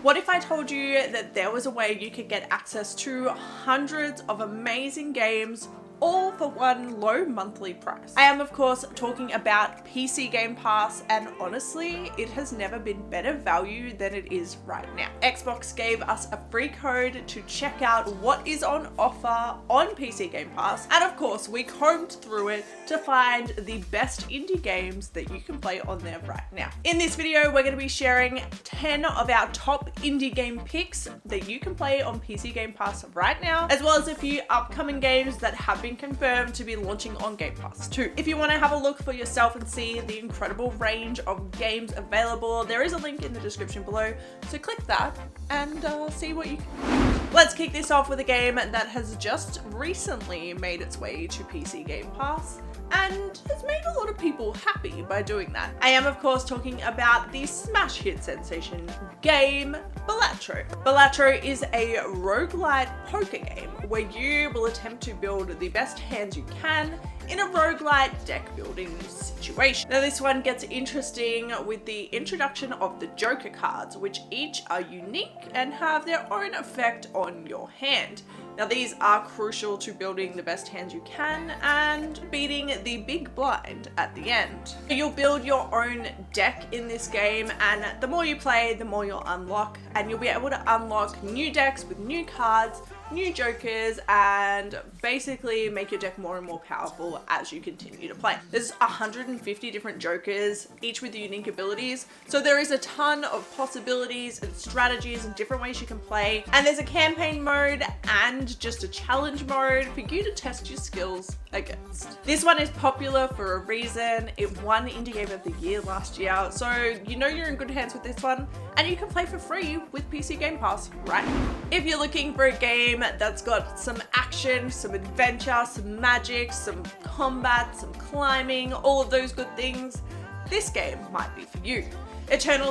What if I told you that there was a way you could get access to hundreds of amazing games all for one low monthly price? I am of course talking about PC Game Pass, and honestly, it has never been better value than it is right now. Xbox gave us a free code to check out what is on offer on PC Game Pass, and of course we combed through it to find the best indie games that you can play on there right now. In this video, we're going to be sharing 10 of our top indie game picks that you can play on PC Game Pass right now, as well as a few upcoming games that have been confirmed to be launching on Game Pass too. If you want to have a look for yourself and see the incredible range of games available, there is a link in the description below, so click that and see what you can. Let's kick this off with a game that has just recently made its way to PC Game Pass and has made a lot of people happy by doing that. I am of course talking about the smash hit sensation game Balatro. Balatro is a roguelite poker game where you will attempt to build the best hands you can in a roguelite deck building situation. Now this one gets interesting with the introduction of the Joker cards, which each are unique and have their own effect on your hand. Now these are crucial to building the best hands you can and beating the big blind at the end. You'll build your own deck in this game, and the more you play, the more you'll unlock, and you'll be able to unlock new decks with new cards, new jokers, and basically make your deck more and more powerful as you continue to play. There's 150 different jokers, each with unique abilities, so there is a ton of possibilities and strategies and different ways you can play, and there's a campaign mode and just a challenge mode for you to test your skills against. This one is popular for a reason. It won Indie Game of the Year last year, so you know you're in good hands with this one, and you can play for free with PC Game Pass right now. If you're looking for a game that's got some action, some adventure, some magic, some combat, some climbing, all of those good things, this game might be for you.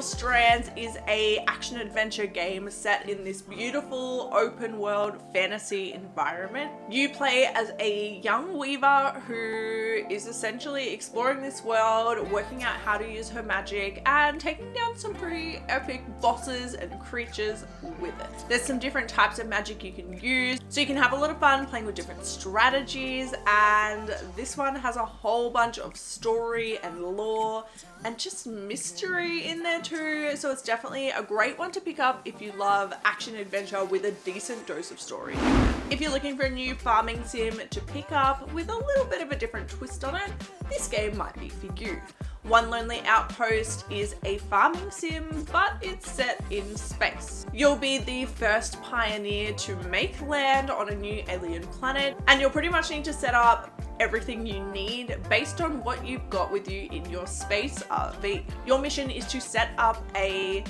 Strands is a action-adventure game set in this beautiful open-world fantasy environment. You play as a young weaver who is essentially exploring this world, working out how to use her magic, and taking down some pretty epic bosses and creatures with it. There's some different types of magic you can use, so you can have a lot of fun playing with different strategies, and this one has a whole bunch of story and lore and just mystery in there too, so it's definitely a great one to pick up if you love action adventure with a decent dose of story. If you're looking for a new farming sim to pick up with a little bit of a different twist on it, this game might be for you. Lonely Outpost is a farming sim, but it's set in space. You'll be the first pioneer to make land on a new alien planet, and you'll pretty much need to set up everything you need based on what you've got with you in your space RV. Your mission is to set up a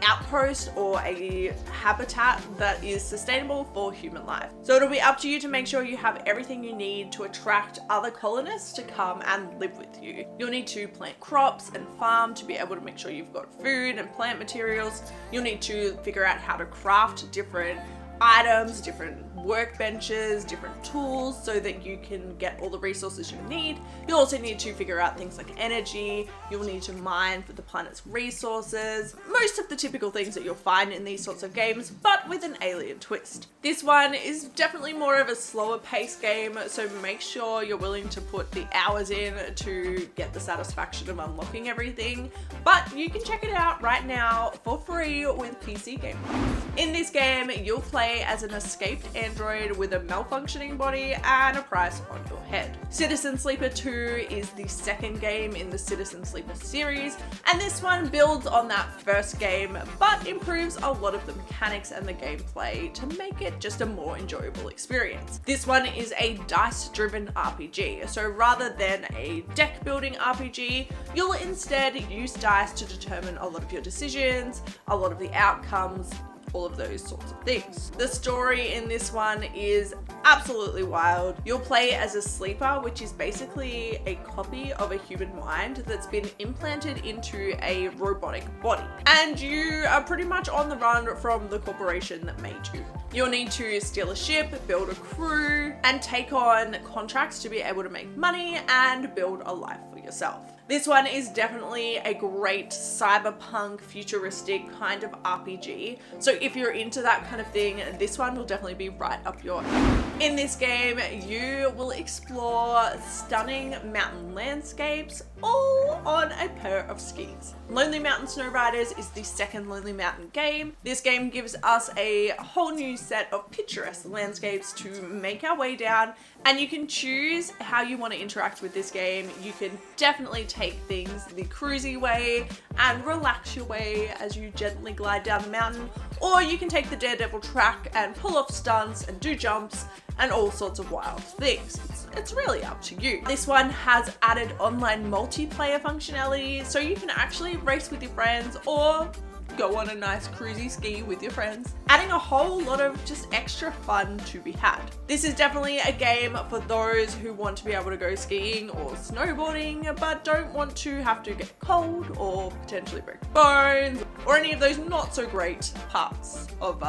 outpost or a habitat that is sustainable for human life. So it'll be up to you to make sure you have everything you need to attract other colonists to come and live with you. You'll need to plant crops and farm to be able to make sure you've got food and plant materials. You'll need to figure out how to craft different items, different workbenches, different tools so that you can get all the resources you need. You'll also need to figure out things like energy. You'll need to mine for the planet's resources. Most of the typical things that you'll find in these sorts of games, but with an alien twist. This one is definitely more of a slower paced game, so make sure you're willing to put the hours in to get the satisfaction of unlocking everything, but you can check it out right now for free with PC Game Pass. In this game, you'll play as an escaped android with a malfunctioning body and a price on your head. Citizen Sleeper 2 is the second game in the Citizen Sleeper series, and this one builds on that first game, but improves a lot of the mechanics and the gameplay to make it just a more enjoyable experience. This one is a dice-driven RPG, so rather than a deck-building RPG, you'll instead use dice to determine a lot of your decisions, a lot of the outcomes, all of those sorts of things. The story in this one is absolutely wild. You'll play as a sleeper, which is basically a copy of a human mind that's been implanted into a robotic body. And you are pretty much on the run from the corporation that made you. You'll need to steal a ship, build a crew, and take on contracts to be able to make money and build a life for yourself. This one is definitely a great cyberpunk futuristic kind of RPG. So if you're into that kind of thing, this one will definitely be right up your alley. In this game, you will explore stunning mountain landscapes all on a pair of skis. Lonely Mountain Snow Riders is the second Lonely Mountain game. This game gives us a whole new set of picturesque landscapes to make our way down, and you can choose how you want to interact with this game. You can definitely take things the cruisy way and relax your way as you gently glide down the mountain, or you can take the Daredevil track and pull off stunts and do jumps and all sorts of wild things. It's really up to you. This one has added online multiplayer functionality, so you can actually race with your friends or go on a nice cruisy ski with your friends, adding a whole lot of just extra fun to be had. This is definitely a game for those who want to be able to go skiing or snowboarding, but don't want to have to get cold or potentially break bones or any of those not so great parts of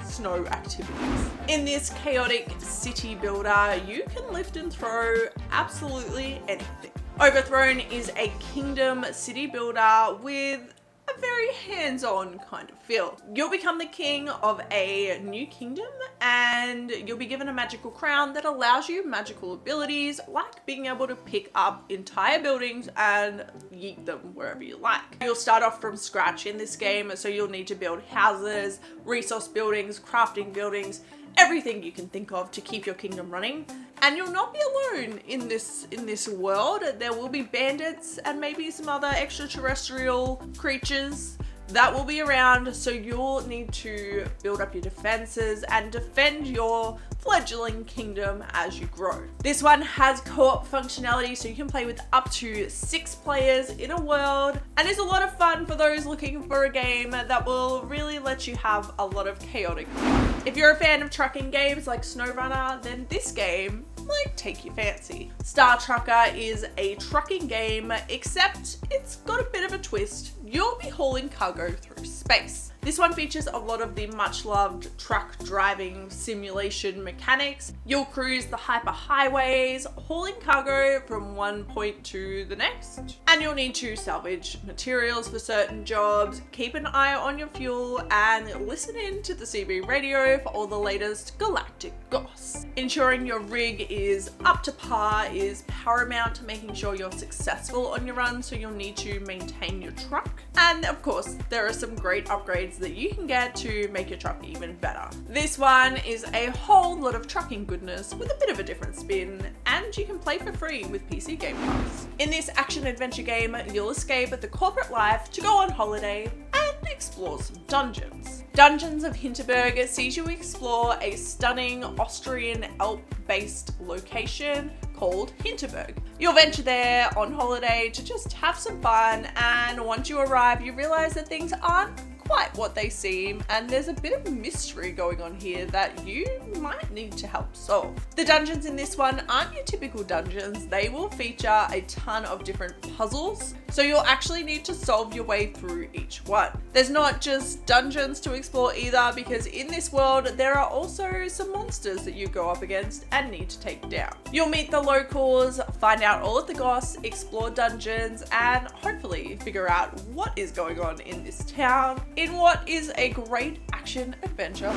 snow activities. In this chaotic city builder, you can lift and throw absolutely anything. Overthrown is a kingdom city builder with a very hands-on kind of feel. You'll become the king of a new kingdom, and you'll be given a magical crown that allows you magical abilities like being able to pick up entire buildings and yeet them wherever you like. You'll start off from scratch in this game, so you'll need to build houses, resource buildings, crafting buildings, everything you can think of to keep your kingdom running. And you'll not be alone in this world. There will be bandits and maybe some other extraterrestrial creatures that will be around, so you'll need to build up your defenses and defend your fledgling kingdom as you grow. This one has co-op functionality, so you can play with up to 6 players in a world, and is a lot of fun for those looking for a game that will really let you have a lot of chaotic fun. If you're a fan of trucking games like SnowRunner, then this game might take your fancy. Star Trucker is a trucking game, except it's got a bit of a twist. You'll be hauling cargo through space. This one features a lot of the much loved truck driving simulation mechanics. You'll cruise the hyperhighways, hauling cargo from one point to the next. And you'll need to salvage materials for certain jobs, keep an eye on your fuel, and listen in to the CB radio for all the latest galactic goss. Ensuring your rig is up to par is paramount to making sure you're successful on your run, so you'll need to maintain your truck. And of course, there are some great upgrades that you can get to make your truck even better. This one is a whole lot of trucking goodness with a bit of a different spin, and you can play for free with PC Game Pass. In this action-adventure game, you'll escape the corporate life to go on holiday and explore some dungeons. Dungeons of Hinterberg sees you explore a stunning Austrian Alp-based location called Hinterberg. You'll venture there on holiday to just have some fun, and once you arrive, you realize that things aren't quite what they seem, and there's a bit of mystery going on here that you might need to help solve. The dungeons in this one aren't your typical dungeons. They will feature a ton of different puzzles, so you'll actually need to solve your way through each one. There's not just dungeons to explore either, because in this world there are also some monsters that you go up against and need to take down. You'll meet the locals, find out all of the goss, explore dungeons, and hopefully figure out what is going on in this town in what is a great action adventure.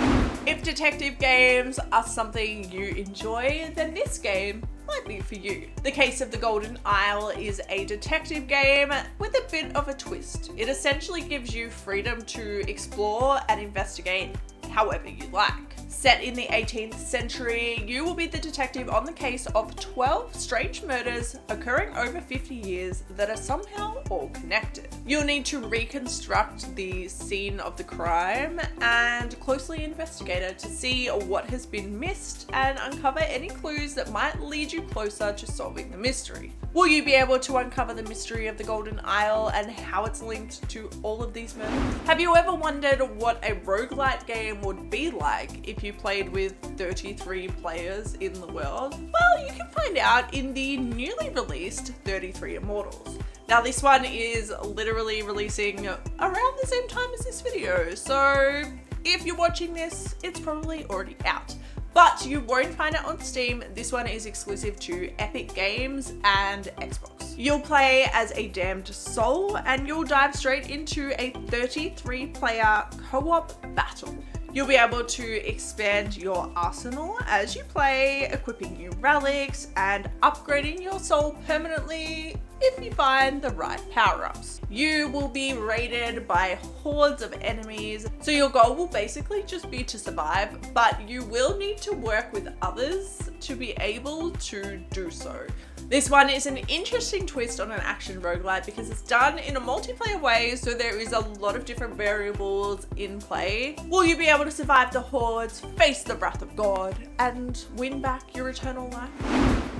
If detective games are something you enjoy, then this game might be for you. The Case of the Golden Isle is a detective game with a bit of a twist. It essentially gives you freedom to explore and investigate however you like. Set in the 18th century, you will be the detective on the case of 12 strange murders occurring over 50 years that are somehow all connected. You'll need to reconstruct the scene of the crime and closely investigate it to see what has been missed and uncover any clues that might lead you closer to solving the mystery. Will you be able to uncover the mystery of the Golden Isle and how it's linked to all of these murders? Have you ever wondered what a roguelite game would be like if you played with 33 players in the world? Well, you can find out in the newly released 33 Immortals. Now this one is literally releasing around the same time as this video, so if you're watching this, it's probably already out. but you won't find it on Steam. This one is exclusive to Epic Games and Xbox. You'll play as a damned soul and you'll dive straight into a 33-player co-op battle. You'll be able to expand your arsenal as you play, equipping new relics and upgrading your soul permanently if you find the right power-ups. You will be raided by hordes of enemies, so your goal will basically just be to survive, but you will need to work with others to be able to do so. This one is an interesting twist on an action roguelite because it's done in a multiplayer way, so there is a lot of different variables in play. Will you be able to survive the hordes, face the wrath of God, and win back your eternal life?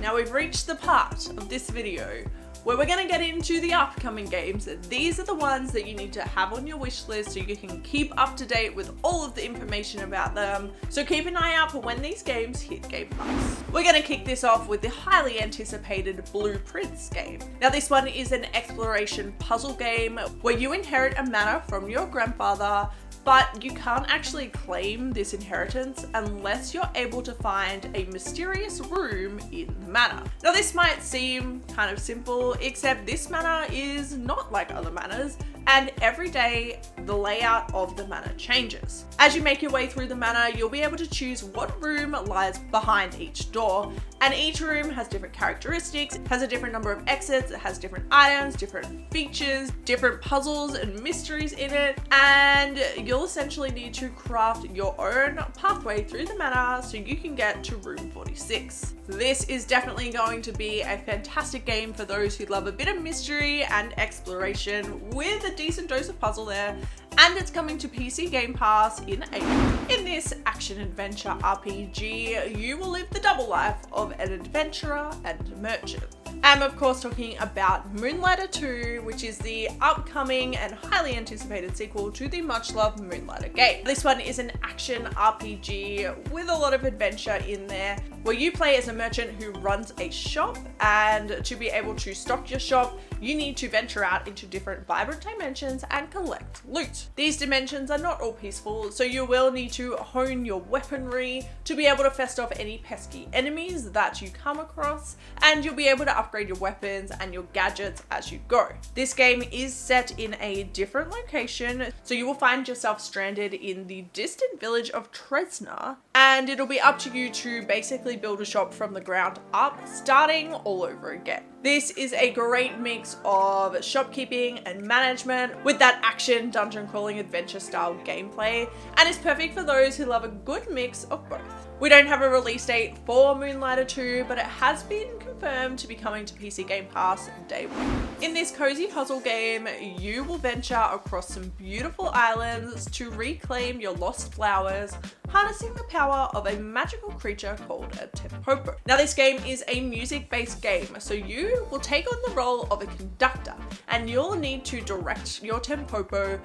Now we've reached the part of this video where we're going to get into the upcoming games. These are the ones that you need to have on your wish list so you can keep up to date with all of the information about them. So keep an eye out for when these games hit Game Pass. We're going to kick this off with the highly anticipated Blueprints game. Now this one is an exploration puzzle game where you inherit a manor from your grandfather, but you can't actually claim this inheritance unless you're able to find a mysterious room in the manor. Now this might seem kind of simple, except this manor is not like other manors, and every day the layout of the manor changes. As you make your way through the manor, you'll be able to choose what room lies behind each door, and each room has different characteristics, has a different number of exits, it has different items, different features, different puzzles and mysteries in it, and you'll essentially need to craft your own pathway through the manor so you can get to room 46. This is definitely going to be a fantastic game for those who love a bit of mystery and exploration with a decent dose of puzzle there, and it's coming to PC Game Pass in April. In this action-adventure RPG, you will live the double life of an adventurer and merchant. I'm of course talking about Moonlighter 2, which is the upcoming and highly anticipated sequel to the much-loved Moonlighter game. This one is an action RPG with a lot of adventure in there, where you play as a merchant who runs a shop, and to be able to stock your shop, you need to venture out into different vibrant dimensions and collect loot. These dimensions are not all peaceful, so you will need to hone your weaponry to be able to fest off any pesky enemies that you come across, and you'll be able to upgrade your weapons and your gadgets as you go. This game is set in a different location, so you will find yourself stranded in the distant village of Tresna, and it'll be up to you to basically build a shop from the ground up, starting all over again. This is a great mix of shopkeeping and management with that action dungeon crawling adventure style gameplay, and is perfect for those who love a good mix of both. We don't have a release date for Moonlighter 2, but it has been confirmed to be coming to PC Game Pass day one. In this cozy puzzle game, you will venture across some beautiful islands to reclaim your lost flowers, harnessing the power of a magical creature called a Tempopo. Now this game is a music-based game, so you will take on the role of a conductor, and you'll need to direct your Tempopo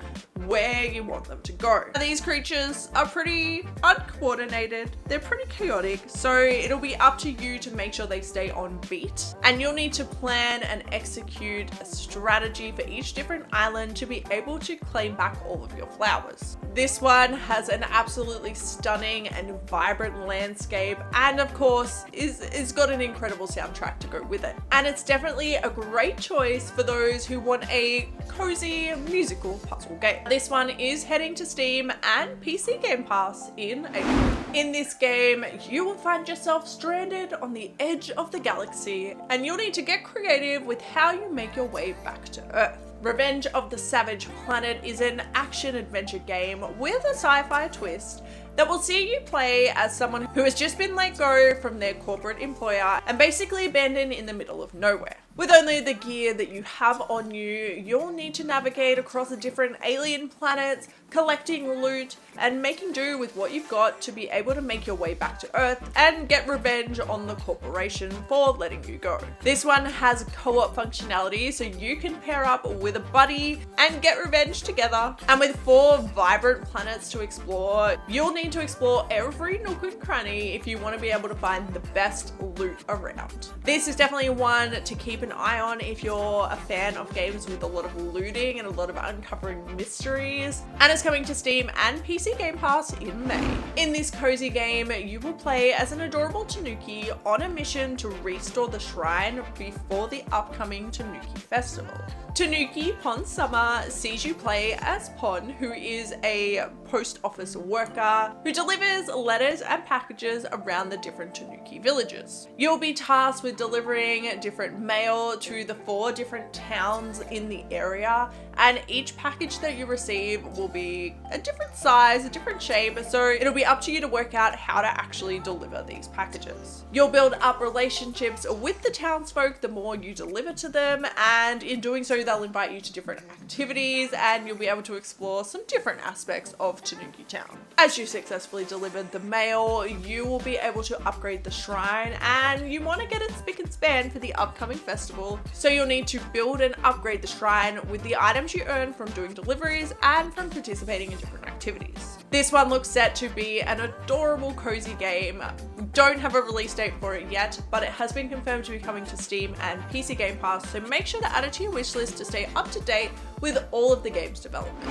where you want them to go. Now, these creatures are pretty uncoordinated, they're pretty chaotic, so it'll be up to you to make sure they stay on beat, and you'll need to plan and execute a strategy for each different island to be able to claim back all of your flowers. This one has an absolutely stunning and vibrant landscape, and of course is got an incredible soundtrack to go with it. And it's definitely a great choice for those who want a cozy musical puzzle game. This one is heading to Steam and PC Game Pass in April. In this game, you will find yourself stranded on the edge of the galaxy, and you'll need to get creative with how you make your way back to Earth. Revenge of the Savage Planet is an action-adventure game with a sci-fi twist that will see you play as someone who has just been let go from their corporate employer and basically abandoned in the middle of nowhere. With only the gear that you have on you, you'll need to navigate across the different alien planets, collecting loot and making do with what you've got to be able to make your way back to Earth and get revenge on the corporation for letting you go. This one has co-op functionality, so you can pair up with a buddy and get revenge together. And with 4 vibrant planets to explore, you'll need to explore every nook and cranny if you want to be able to find the best loot around. This is definitely one to keep an an eye on if you're a fan of games with a lot of looting and a lot of uncovering mysteries. And it's coming to Steam and PC Game Pass in May. In this cozy game, you will play as an adorable Tanuki on a mission to restore the shrine before the upcoming Tanuki festival. Tanuki Pon Summer sees you play as Pon, who is a post office worker who delivers letters and packages around the different Tanuki villages. You'll be tasked with delivering different mail to the 4 different towns in the area, and each package that you receive will be a different size, a different shape, so it'll be up to you to work out how to actually deliver these packages. You'll build up relationships with the townsfolk the more you deliver to them, and in doing so they'll invite you to different activities and you'll be able to explore some different aspects of Tanuki Town. As you successfully delivered the mail, you will be able to upgrade the shrine, and you want to get it spick and span for the upcoming festival, so you'll need to build and upgrade the shrine with the items you earn from doing deliveries and from participating in different activities. This one looks set to be an adorable cozy game. We don't have a release date for it yet, but it has been confirmed to be coming to Steam and PC Game Pass, so make sure to add it to your wishlist to stay up to date with all of the game's developments.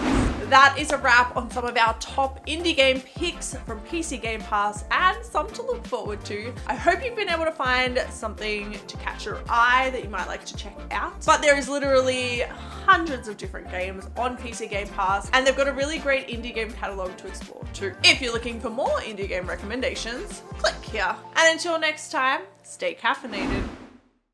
That is a wrap on some of our top indie game picks from PC Game Pass and some to look forward to. I hope you've been able to find something to catch your eye that you might like to check out. But there is literally hundreds of different games on PC Game Pass, and they've got a really great indie game catalog to explore too. If you're looking for more indie game recommendations, click here. And until next time, stay caffeinated.